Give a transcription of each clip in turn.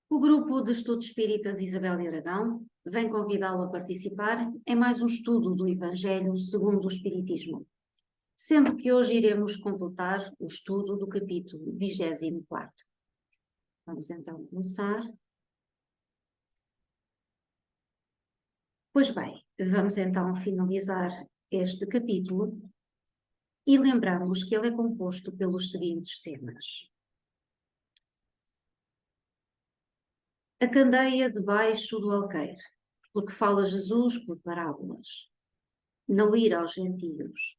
O grupo de estudos espíritas Isabel de Aragão vem convidá-lo a participar em mais um estudo do Evangelho segundo o Espiritismo, sendo que hoje iremos completar o estudo do capítulo 24. Vamos então começar. Pois bem, vamos então finalizar este capítulo e lembramos que ele é composto pelos seguintes temas. A candeia debaixo do alqueire, porque fala Jesus por parábolas. Não ir aos gentios.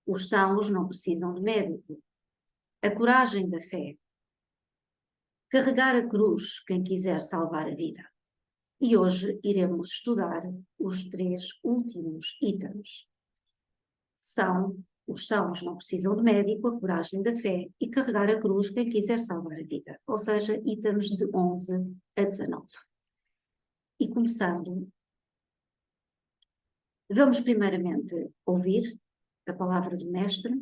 Os sãos não precisam de médico. A coragem da fé. Carregar a cruz quem quiser salvar a vida. E hoje iremos estudar os 3 últimos itens. Os sãos não precisam de médico, a coragem da fé e carregar a cruz quem quiser salvar a vida. Ou seja, itens de 11 a 19. E começando, vamos primeiramente ouvir a palavra do Mestre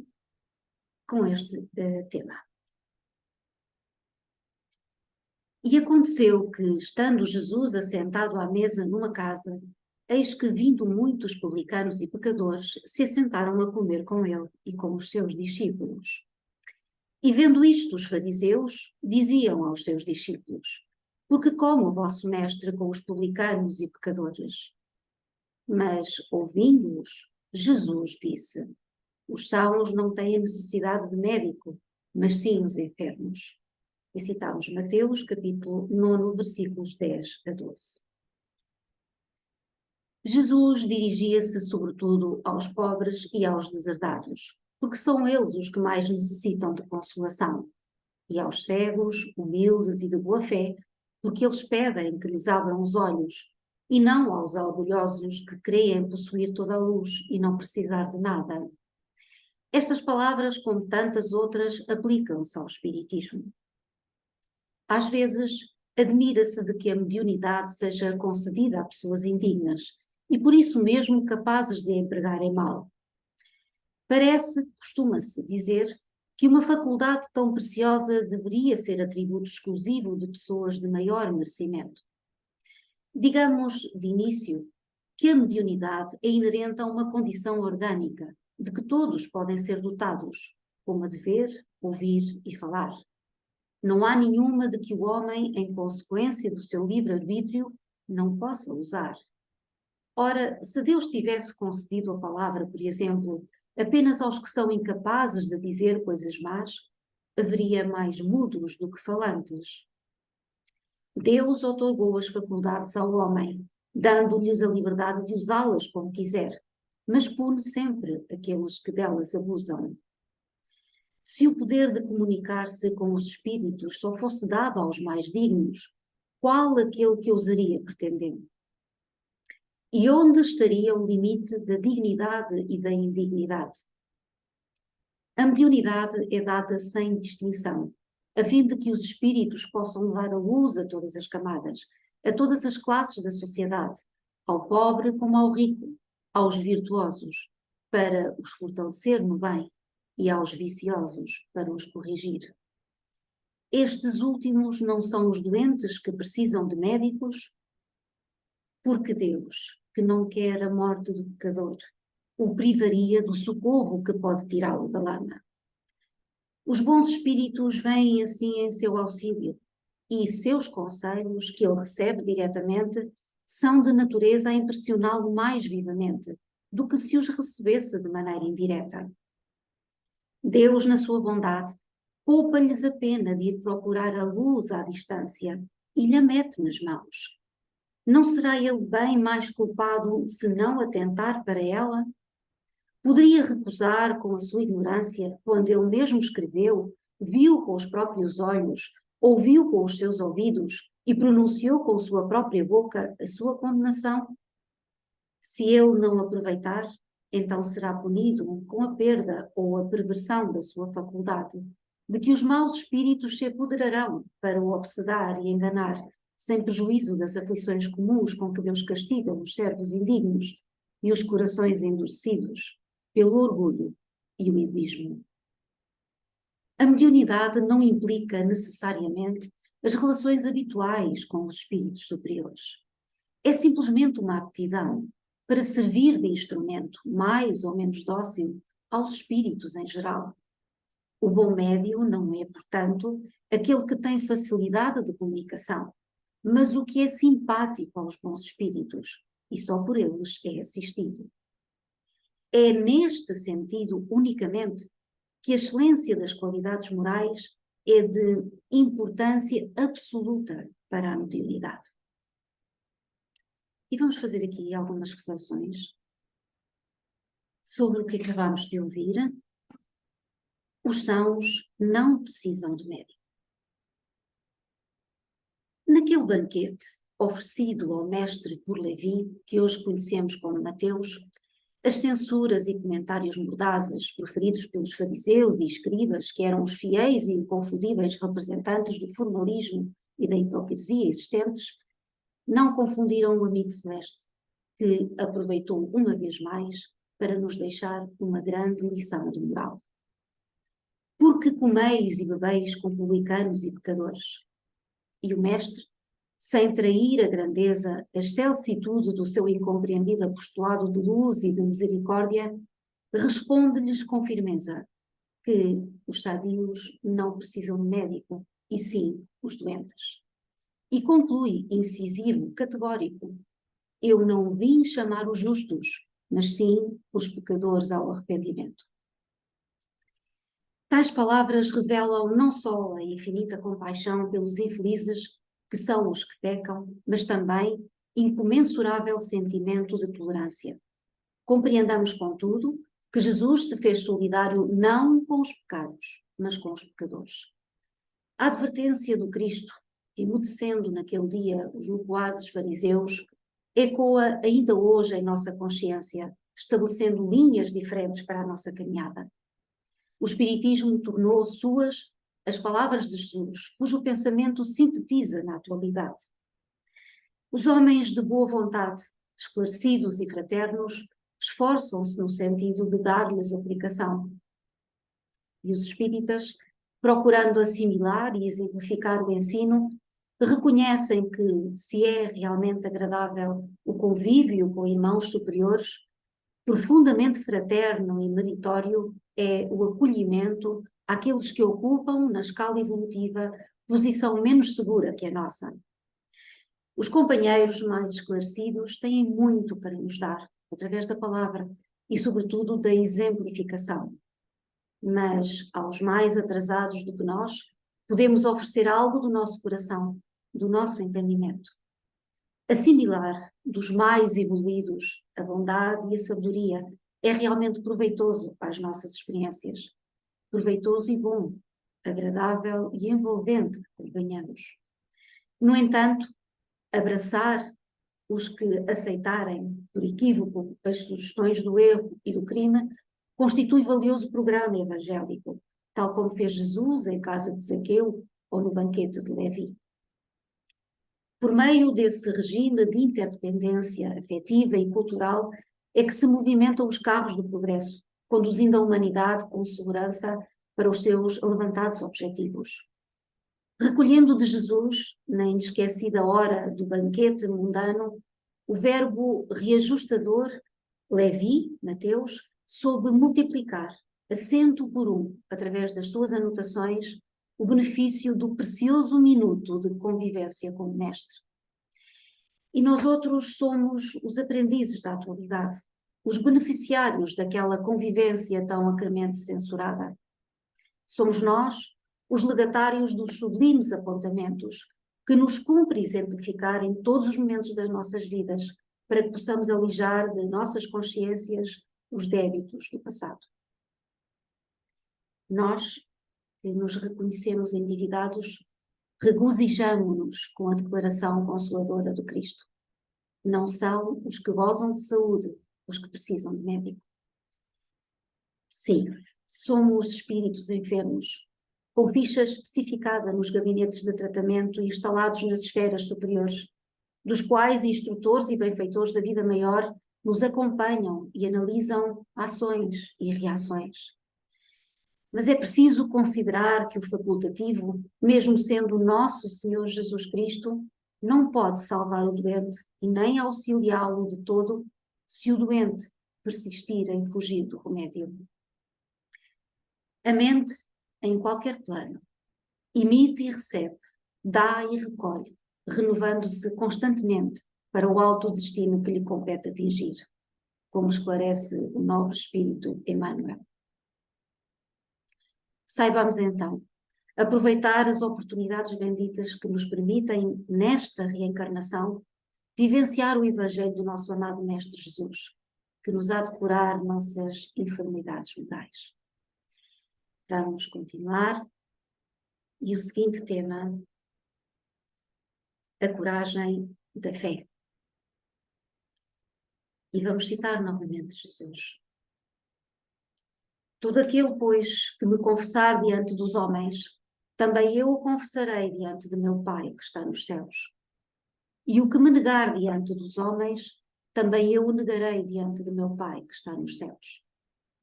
com este tema. E aconteceu que, estando Jesus assentado à mesa numa casa, eis que, vindo muitos publicanos e pecadores, se assentaram a comer com ele e com os seus discípulos. E vendo isto, os fariseus diziam aos seus discípulos: porque come o vosso mestre com os publicanos e pecadores? Mas, ouvindo-os, Jesus disse: os sãos não têm necessidade de médico, mas sim os enfermos. E citamos Mateus, capítulo 9, versículos 10 a 12. Jesus dirigia-se sobretudo aos pobres e aos deserdados, porque são eles os que mais necessitam de consolação, e aos cegos, humildes e de boa fé, porque eles pedem que lhes abram os olhos, e não aos orgulhosos que creem possuir toda a luz e não precisar de nada. Estas palavras, como tantas outras, aplicam-se ao Espiritismo. Às vezes, admira-se de que a mediunidade seja concedida a pessoas indignas e por isso mesmo capazes de a empregarem mal. Costuma-se dizer, que uma faculdade tão preciosa deveria ser atributo exclusivo de pessoas de maior merecimento. Digamos, de início, que a mediunidade é inerente a uma condição orgânica, de que todos podem ser dotados, como a de ver, ouvir e falar. Não há nenhuma de que o homem, em consequência do seu livre-arbítrio, não possa usar. Ora, se Deus tivesse concedido a palavra, por exemplo, apenas aos que são incapazes de dizer coisas más, haveria mais mudos do que falantes. Deus otorgou as faculdades ao homem, dando-lhes a liberdade de usá-las como quiser, mas pune sempre aqueles que delas abusam. Se o poder de comunicar-se com os espíritos só fosse dado aos mais dignos, qual aquele que ousaria pretender? E onde estaria o limite da dignidade e da indignidade? A mediunidade é dada sem distinção, a fim de que os espíritos possam levar a luz a todas as camadas, a todas as classes da sociedade, ao pobre como ao rico, aos virtuosos, para os fortalecer no bem, e aos viciosos para os corrigir. Estes últimos não são os doentes que precisam de médicos? Porque Deus, que não quer a morte do pecador, o privaria do socorro que pode tirá-lo da lama. Os bons espíritos vêm assim em seu auxílio, e seus conselhos, que ele recebe diretamente, são de natureza a impressioná-lo mais vivamente do que se os recebesse de maneira indireta. Deus, na sua bondade, poupa-lhes a pena de ir procurar a luz à distância e lhe mete nas mãos. Não será ele bem mais culpado se não atentar para ela? Poderia recusar com a sua ignorância, quando ele mesmo escreveu, viu com os próprios olhos, ouviu com os seus ouvidos e pronunciou com sua própria boca a sua condenação? Se ele não aproveitar, então será punido com a perda ou a perversão da sua faculdade, de que os maus espíritos se apoderarão para o obsedar e enganar, sem prejuízo das aflições comuns com que Deus castiga os servos indignos e os corações endurecidos pelo orgulho e o egoísmo. A mediunidade não implica necessariamente as relações habituais com os espíritos superiores. É simplesmente uma aptidão para servir de instrumento mais ou menos dócil aos espíritos em geral. O bom médium não é, portanto, aquele que tem facilidade de comunicação, mas o que é simpático aos bons espíritos e só por eles é assistido. É neste sentido unicamente que a excelência das qualidades morais é de importância absoluta para a mediunidade. E vamos fazer aqui algumas reflexões sobre o que acabamos de ouvir. Os sãos não precisam de médium. Naquele banquete oferecido ao mestre por Levi, que hoje conhecemos como Mateus, as censuras e comentários mordazes proferidos pelos fariseus e escribas, que eram os fiéis e inconfundíveis representantes do formalismo e da hipocrisia existentes, não confundiram o amigo celeste, que aproveitou uma vez mais para nos deixar uma grande lição de moral. Porque comeis e bebeis com publicanos e pecadores? E o mestre, sem trair a grandeza, a excelsitude do seu incompreendido apostolado de luz e de misericórdia, responde-lhes com firmeza que os sadios não precisam de médico, e sim os doentes. E conclui, incisivo, categórico: eu não vim chamar os justos, mas sim os pecadores ao arrependimento. Tais palavras revelam não só a infinita compaixão pelos infelizes, que são os que pecam, mas também incomensurável sentimento de tolerância. Compreendamos, contudo, que Jesus se fez solidário não com os pecados, mas com os pecadores. A advertência do Cristo, emudecendo naquele dia os loquazes fariseus, ecoa ainda hoje em nossa consciência, estabelecendo linhas diferentes para a nossa caminhada. O Espiritismo tornou suas as palavras de Jesus, cujo pensamento sintetiza na atualidade. Os homens de boa vontade, esclarecidos e fraternos, esforçam-se no sentido de dar-lhes aplicação. E os espíritas, procurando assimilar e exemplificar o ensino, reconhecem que, se é realmente agradável o convívio com irmãos superiores, profundamente fraterno e meritório é o acolhimento àqueles que ocupam, na escala evolutiva, posição menos segura que a nossa. Os companheiros mais esclarecidos têm muito para nos dar, através da palavra e, sobretudo, da exemplificação. Mas, aos mais atrasados do que nós, podemos oferecer algo do nosso coração, do nosso entendimento. Assimilar dos mais evoluídos a bondade e a sabedoria é realmente proveitoso para as nossas experiências. Proveitoso e bom, agradável e envolvente, convenhamos. No entanto, abraçar os que aceitarem, por equívoco, as sugestões do erro e do crime, constitui valioso programa evangélico, tal como fez Jesus em casa de Zaqueu ou no banquete de Levi. Por meio desse regime de interdependência afetiva e cultural é que se movimentam os carros do progresso, conduzindo a humanidade com segurança para os seus levantados objetivos. Recolhendo de Jesus, na inesquecida hora do banquete mundano, o verbo reajustador, Levi, Mateus, soube multiplicar, acento por um, através das suas anotações, o benefício do precioso minuto de convivência com o Mestre. E nós outros somos os aprendizes da atualidade, os beneficiários daquela convivência tão acremente censurada. Somos nós os legatários dos sublimes apontamentos que nos cumpre exemplificar em todos os momentos das nossas vidas, para que possamos alijar de nossas consciências os débitos do passado. Nós, que nos reconhecemos endividados, regozijamo-nos com a declaração consoladora do Cristo. Não são os que gozam de saúde os que precisam de médico. Sim, somos espíritos enfermos, com ficha especificada nos gabinetes de tratamento instalados nas esferas superiores, dos quais instrutores e benfeitores da vida maior nos acompanham e analisam ações e reações. Mas é preciso considerar que o facultativo, mesmo sendo o nosso Senhor Jesus Cristo, não pode salvar o doente e nem auxiliá-lo de todo se o doente persistir em fugir do remédio. A mente, em qualquer plano, imita e recebe, dá e recolhe, renovando-se constantemente para o alto destino que lhe compete atingir, como esclarece o nobre espírito Emmanuel. Saibamos então aproveitar as oportunidades benditas que nos permitem, nesta reencarnação, vivenciar o Evangelho do nosso amado Mestre Jesus, que nos há de curar nossas enfermidades morais. Vamos continuar. E o seguinte tema: a coragem da fé. E vamos citar novamente Jesus. Todo aquele, pois, que me confessar diante dos homens, também eu o confessarei diante de meu Pai que está nos céus. E o que me negar diante dos homens, também eu o negarei diante de meu Pai que está nos céus.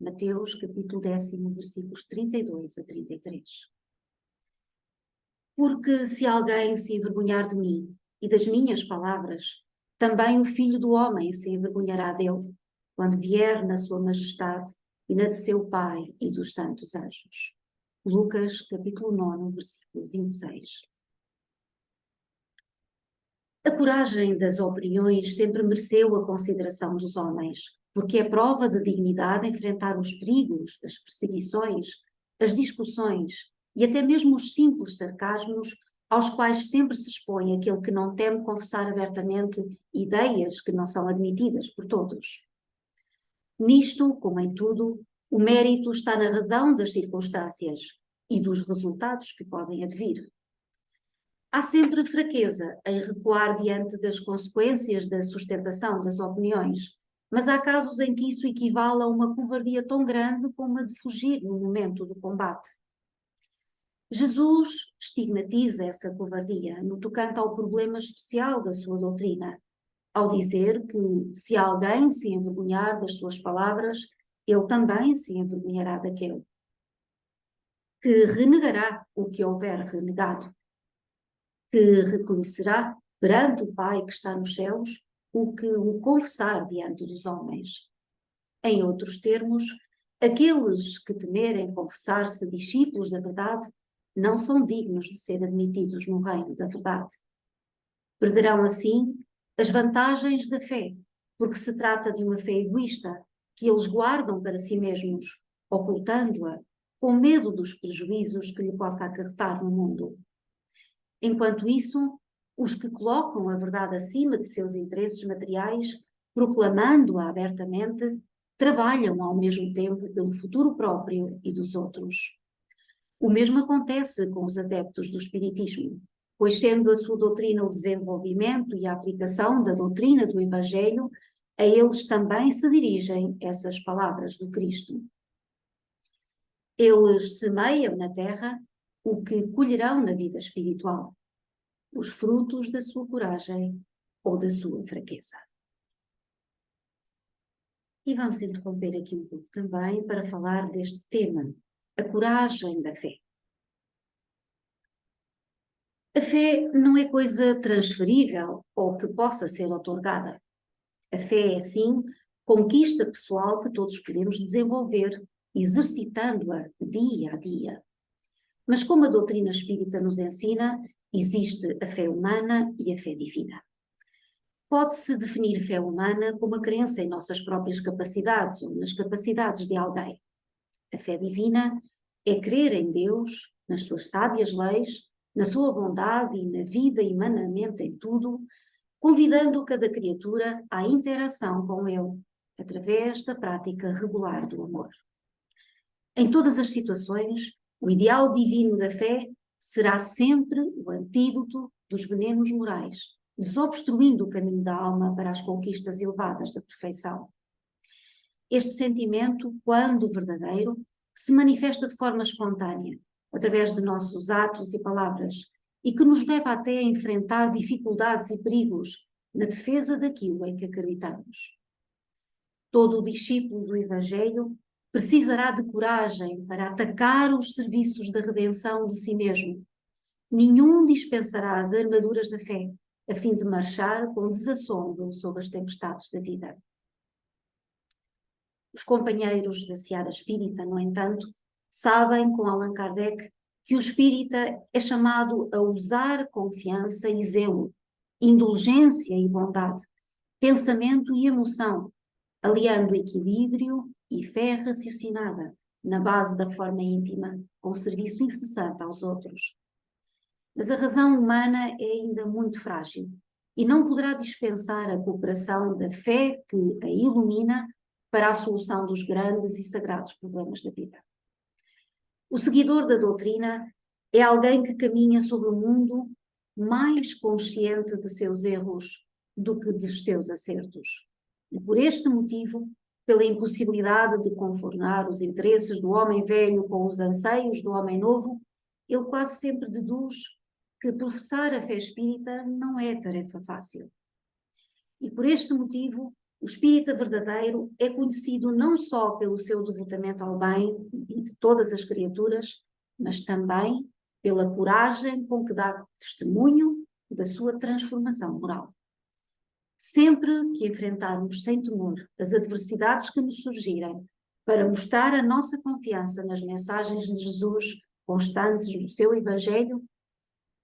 Mateus, capítulo 10, versículos 32 a 33. Porque se alguém se envergonhar de mim e das minhas palavras, também o Filho do Homem se envergonhará dele, quando vier na sua majestade e na de seu Pai e dos santos anjos. Lucas, capítulo 9, versículo 26. A coragem das opiniões sempre mereceu a consideração dos homens, porque é prova de dignidade enfrentar os perigos, as perseguições, as discussões e até mesmo os simples sarcasmos aos quais sempre se expõe aquele que não teme confessar abertamente ideias que não são admitidas por todos. Nisto, como em tudo, o mérito está na razão das circunstâncias e dos resultados que podem advir. Há sempre fraqueza em recuar diante das consequências da sustentação das opiniões, mas há casos em que isso equivale a uma covardia tão grande como a de fugir no momento do combate. Jesus estigmatiza essa covardia no tocante ao problema especial da sua doutrina, ao dizer que se alguém se envergonhar das suas palavras, ele também se envergonhará daquele, que renegará o que houver renegado, que reconhecerá perante o Pai que está nos céus o que o confessar diante dos homens. Em outros termos, aqueles que temerem confessar-se discípulos da verdade não são dignos de ser admitidos no reino da verdade. Perderão assim as vantagens da fé, porque se trata de uma fé egoísta que eles guardam para si mesmos, ocultando-a com medo dos prejuízos que lhe possa acarretar no mundo. Enquanto isso, os que colocam a verdade acima de seus interesses materiais, proclamando-a abertamente, trabalham ao mesmo tempo pelo futuro próprio e dos outros. O mesmo acontece com os adeptos do Espiritismo, pois sendo a sua doutrina o desenvolvimento e a aplicação da doutrina do Evangelho, a eles também se dirigem essas palavras do Cristo. Eles semeiam na terra o que colherão na vida espiritual, os frutos da sua coragem ou da sua fraqueza. E vamos interromper aqui um pouco também para falar deste tema, a coragem da fé. A fé não é coisa transferível ou que possa ser outorgada. A fé é, sim, conquista pessoal que todos podemos desenvolver, exercitando-a dia a dia. Mas como a doutrina espírita nos ensina, existe a fé humana e a fé divina. Pode-se definir fé humana como a crença em nossas próprias capacidades ou nas capacidades de alguém. A fé divina é crer em Deus, nas suas sábias leis, na sua bondade e na vida imanamente em tudo, convidando cada criatura à interação com Ele, através da prática regular do amor. Em todas as situações, o ideal divino da fé será sempre o antídoto dos venenos morais, desobstruindo o caminho da alma para as conquistas elevadas da perfeição. Este sentimento, quando verdadeiro, se manifesta de forma espontânea, através de nossos atos e palavras, e que nos leva até a enfrentar dificuldades e perigos na defesa daquilo em que acreditamos. Todo o discípulo do Evangelho precisará de coragem para atacar os serviços da redenção de si mesmo. Nenhum dispensará as armaduras da fé, a fim de marchar com desassombro sobre as tempestades da vida. Os companheiros da seara espírita, no entanto, sabem com Allan Kardec que o espírita é chamado a usar confiança e zelo, indulgência e bondade, pensamento e emoção, aliando equilíbrio e fé raciocinada na base da reforma íntima, com serviço incessante aos outros. Mas a razão humana é ainda muito frágil e não poderá dispensar a cooperação da fé que a ilumina para a solução dos grandes e sagrados problemas da vida. O seguidor da doutrina é alguém que caminha sobre o mundo mais consciente de seus erros do que dos seus acertos. E por este motivo, pela impossibilidade de conformar os interesses do homem velho com os anseios do homem novo, ele quase sempre deduz que professar a fé espírita não é tarefa fácil. E por este motivo, o espírita verdadeiro é conhecido não só pelo seu devotamento ao bem e de todas as criaturas, mas também pela coragem com que dá testemunho da sua transformação moral. Sempre que enfrentarmos sem temor as adversidades que nos surgirem, para mostrar a nossa confiança nas mensagens de Jesus constantes do seu Evangelho,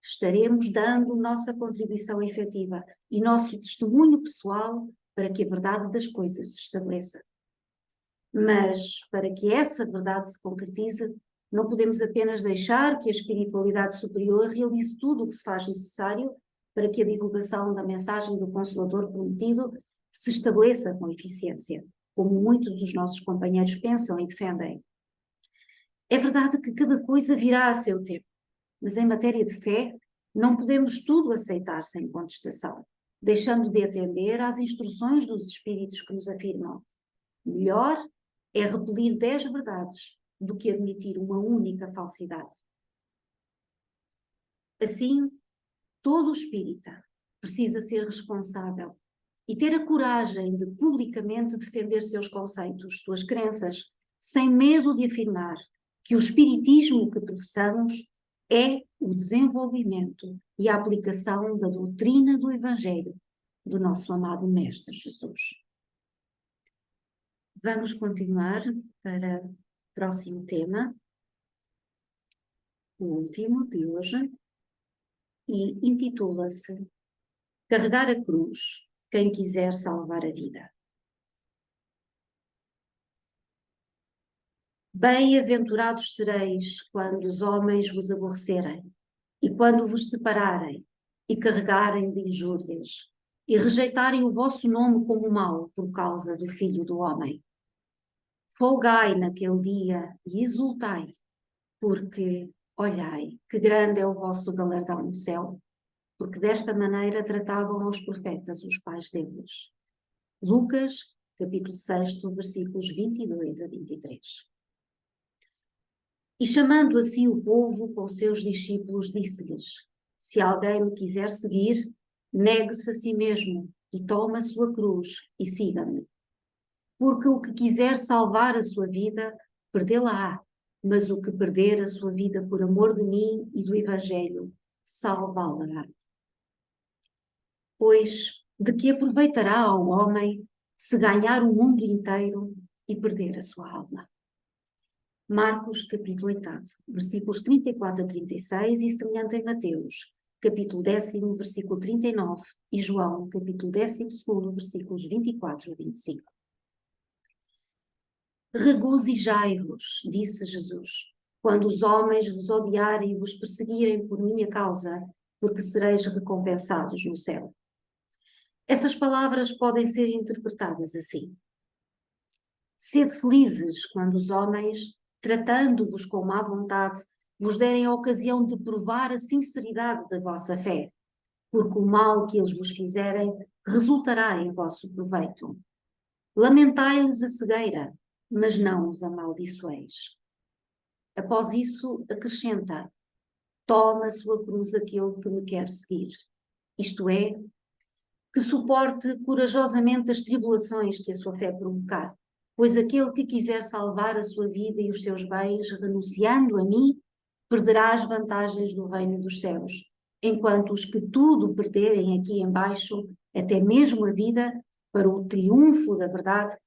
estaremos dando nossa contribuição efetiva e nosso testemunho pessoal para que a verdade das coisas se estabeleça. Mas, para que essa verdade se concretize, não podemos apenas deixar que a espiritualidade superior realize tudo o que se faz necessário para que a divulgação da mensagem do Consolador prometido se estabeleça com eficiência, como muitos dos nossos companheiros pensam e defendem. É verdade que cada coisa virá a seu tempo, mas em matéria de fé não podemos tudo aceitar sem contestação, deixando de atender às instruções dos espíritos que nos afirmam: melhor é repelir 10 verdades do que admitir uma única falsidade. Assim, todo espírita precisa ser responsável e ter a coragem de publicamente defender seus conceitos, suas crenças, sem medo de afirmar que o espiritismo que professamos é o desenvolvimento e a aplicação da doutrina do Evangelho do nosso amado Mestre Jesus. Vamos continuar para o próximo tema, o último de hoje, e intitula-se Carregar a cruz, quem quiser salvar a vida. Bem-aventurados sereis quando os homens vos aborrecerem, e quando vos separarem, e carregarem de injúrias, e rejeitarem o vosso nome como mau por causa do Filho do Homem. Folgai naquele dia e exultai, porque, olhai, que grande é o vosso galardão no céu, porque desta maneira tratavam aos profetas os pais deles. Lucas, capítulo 6, versículos 22 a 23. E chamando assim o povo com seus discípulos, disse-lhes: se alguém me quiser seguir, negue-se a si mesmo e tome a sua cruz e siga-me. Porque o que quiser salvar a sua vida, perdê-la-á, mas o que perder a sua vida por amor de mim e do Evangelho, salvá-la-á. Pois, de que aproveitará ao homem se ganhar o mundo inteiro e perder a sua alma? Marcos, capítulo 8, versículos 34 a 36 e semelhante em Mateus, capítulo 10, versículo 39 e João, capítulo 12, versículos 24 a 25. Regozijai-vos, disse Jesus, quando os homens vos odiarem e vos perseguirem por minha causa, porque sereis recompensados no céu. Essas palavras podem ser interpretadas assim: sede felizes quando os homens, tratando-vos com má vontade, vos derem a ocasião de provar a sinceridade da vossa fé, porque o mal que eles vos fizerem resultará em vosso proveito. Lamentai-lhes a cegueira, mas não os amaldiçoeis. Após isso, acrescenta: toma a sua cruz aquele que me quer seguir. Isto é, que suporte corajosamente as tribulações que a sua fé provocar, pois aquele que quiser salvar a sua vida e os seus bens, renunciando a mim, perderá as vantagens do reino dos céus, enquanto os que tudo perderem aqui embaixo, até mesmo a vida, para o triunfo da verdade,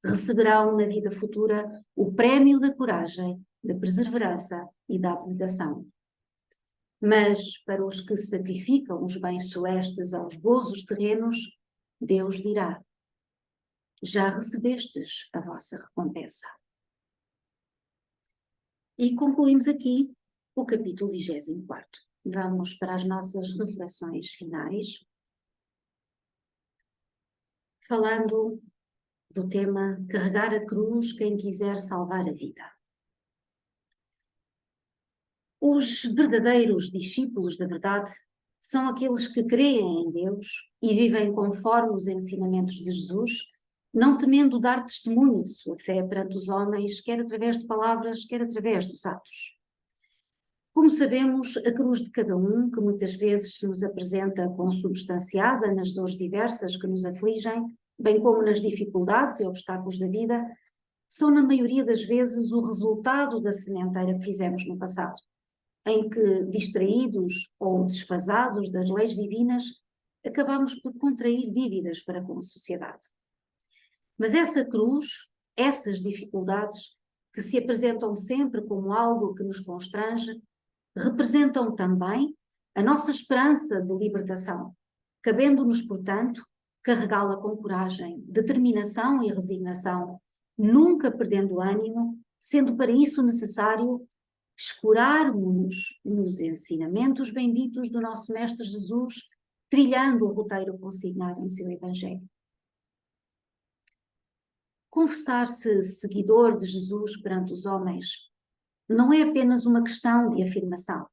receberão na vida futura o prémio da coragem, da perseverança e da abnegação. Mas para os que sacrificam os bens celestes aos gozos terrenos, Deus dirá: já recebestes a vossa recompensa. E concluímos aqui o capítulo 24. Vamos para as nossas reflexões finais, falando do tema carregar a cruz quem quiser salvar a vida. Os verdadeiros discípulos da verdade são aqueles que creem em Deus e vivem conforme os ensinamentos de Jesus, não temendo dar testemunho de sua fé perante os homens, quer através de palavras, quer através dos atos. Como sabemos, a cruz de cada um, que muitas vezes se nos apresenta consubstanciada nas dores diversas que nos afligem, bem como nas dificuldades e obstáculos da vida, são na maioria das vezes o resultado da sementeira que fizemos no passado, em que, distraídos ou desfasados das leis divinas, acabamos por contrair dívidas para com a sociedade. Mas essa cruz, essas dificuldades, que se apresentam sempre como algo que nos constrange, representam também a nossa esperança de libertação, cabendo-nos, portanto, carregá-la com coragem, determinação e resignação, nunca perdendo ânimo, sendo para isso necessário escorarmos-nos nos ensinamentos benditos do nosso Mestre Jesus, trilhando o roteiro consignado em seu Evangelho. Confessar-se seguidor de Jesus perante os homens não é apenas uma questão de afirmação,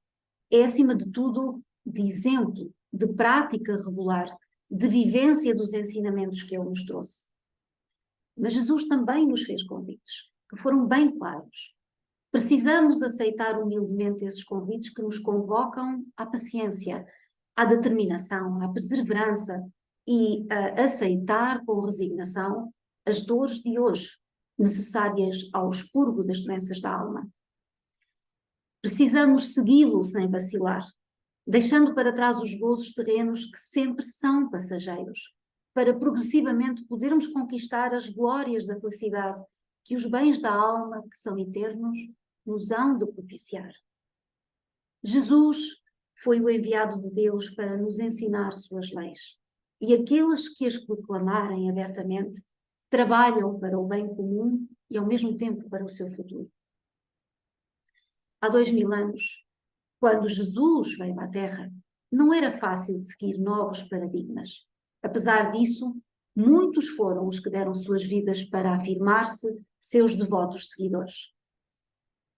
é acima de tudo de exemplo, de prática regular, de vivência dos ensinamentos que Ele nos trouxe. Mas Jesus também nos fez convites, que foram bem claros. Precisamos aceitar humildemente esses convites que nos convocam à paciência, à determinação, à perseverança e a aceitar com resignação as dores de hoje, necessárias ao expurgo das doenças da alma. Precisamos segui-lo sem vacilar, deixando para trás os gozos terrenos que sempre são passageiros, para progressivamente podermos conquistar as glórias da felicidade que os bens da alma, que são eternos, nos hão de propiciar. Jesus foi o enviado de Deus para nos ensinar suas leis, e aqueles que as proclamarem abertamente trabalham para o bem comum e ao mesmo tempo para o seu futuro. Há 2000 anos, quando Jesus veio à Terra, não era fácil de seguir novos paradigmas. Apesar disso, muitos foram os que deram suas vidas para afirmar-se seus devotos seguidores.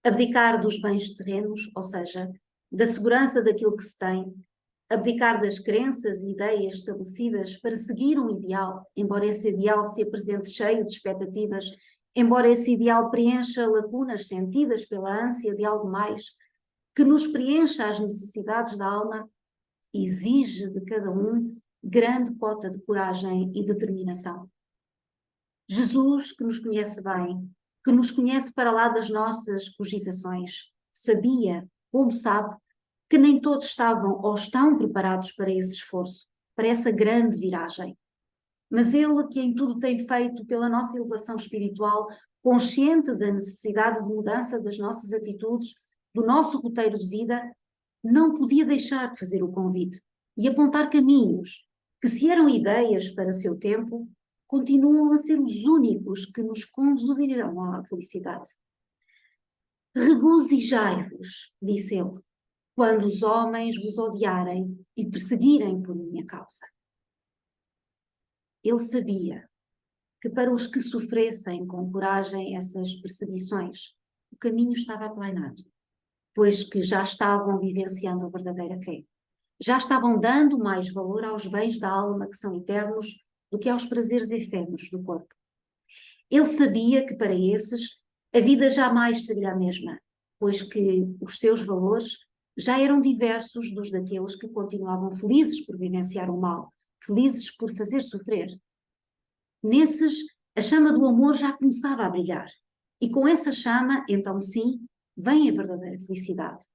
Abdicar dos bens terrenos, ou seja, da segurança daquilo que se tem, abdicar das crenças e ideias estabelecidas para seguir um ideal, embora esse ideal se apresente cheio de expectativas, embora esse ideal preencha lacunas sentidas pela ânsia de algo mais, que nos preencha as necessidades da alma, exige de cada um grande cota de coragem e determinação. Jesus, que nos conhece bem, que nos conhece para lá das nossas cogitações, sabia, como sabe, que nem todos estavam ou estão preparados para esse esforço, para essa grande viragem. Mas Ele, que em tudo tem feito pela nossa elevação espiritual, consciente da necessidade de mudança das nossas atitudes, do nosso roteiro de vida, não podia deixar de fazer o convite e apontar caminhos que, se eram ideias para seu tempo, continuam a ser os únicos que nos conduzirão à felicidade. Regozijai-vos, disse ele, quando os homens vos odiarem e perseguirem por minha causa. Ele sabia que para os que sofressem com coragem essas perseguições, o caminho estava aplainado, pois que já estavam vivenciando a verdadeira fé. Já estavam dando mais valor aos bens da alma que são eternos do que aos prazeres efêmeros do corpo. Ele sabia que para esses a vida jamais seria a mesma, pois que os seus valores já eram diversos dos daqueles que continuavam felizes por vivenciar o mal, felizes por fazer sofrer. Nesses, A chama do amor já começava a brilhar. E com essa chama, então sim, vem a verdadeira felicidade.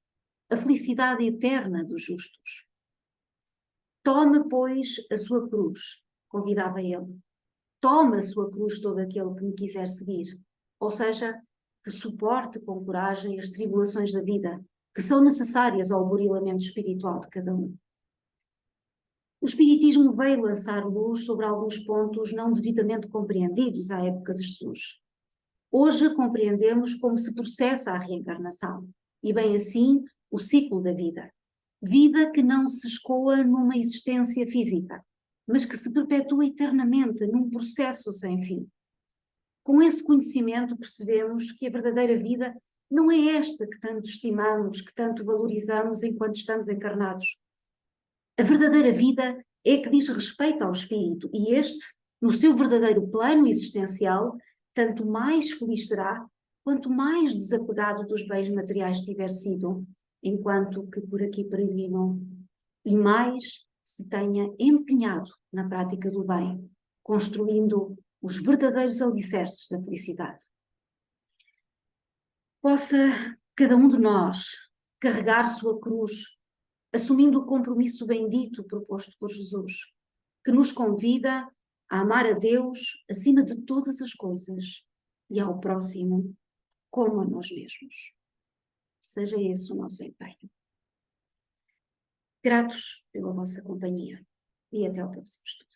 A felicidade eterna dos justos. Tome, pois, a sua cruz, convidava ele. Tome a sua cruz todo aquele que me quiser seguir. Ou seja, que suporte com coragem as tribulações da vida, que são necessárias ao burilamento espiritual de cada um. O Espiritismo veio lançar luz sobre alguns pontos não devidamente compreendidos à época de Jesus. Hoje compreendemos como se processa a reencarnação, e bem assim o ciclo da vida. Vida que não se escoa numa existência física, mas que se perpetua eternamente num processo sem fim. Com esse conhecimento percebemos que a verdadeira vida não é esta que tanto estimamos, que tanto valorizamos enquanto estamos encarnados. A verdadeira vida é a que diz respeito ao espírito e este, no seu verdadeiro plano existencial, tanto mais feliz será quanto mais desapegado dos bens materiais tiver sido, enquanto que por aqui peregrinam, e mais se tenha empenhado na prática do bem, construindo os verdadeiros alicerces da felicidade. Possa cada um de nós carregar sua cruz, assumindo o compromisso bendito proposto por Jesus, que nos convida a amar a Deus acima de todas as coisas e ao próximo como a nós mesmos. Seja esse o nosso empenho. Gratos pela vossa companhia e até ao próximo estudo.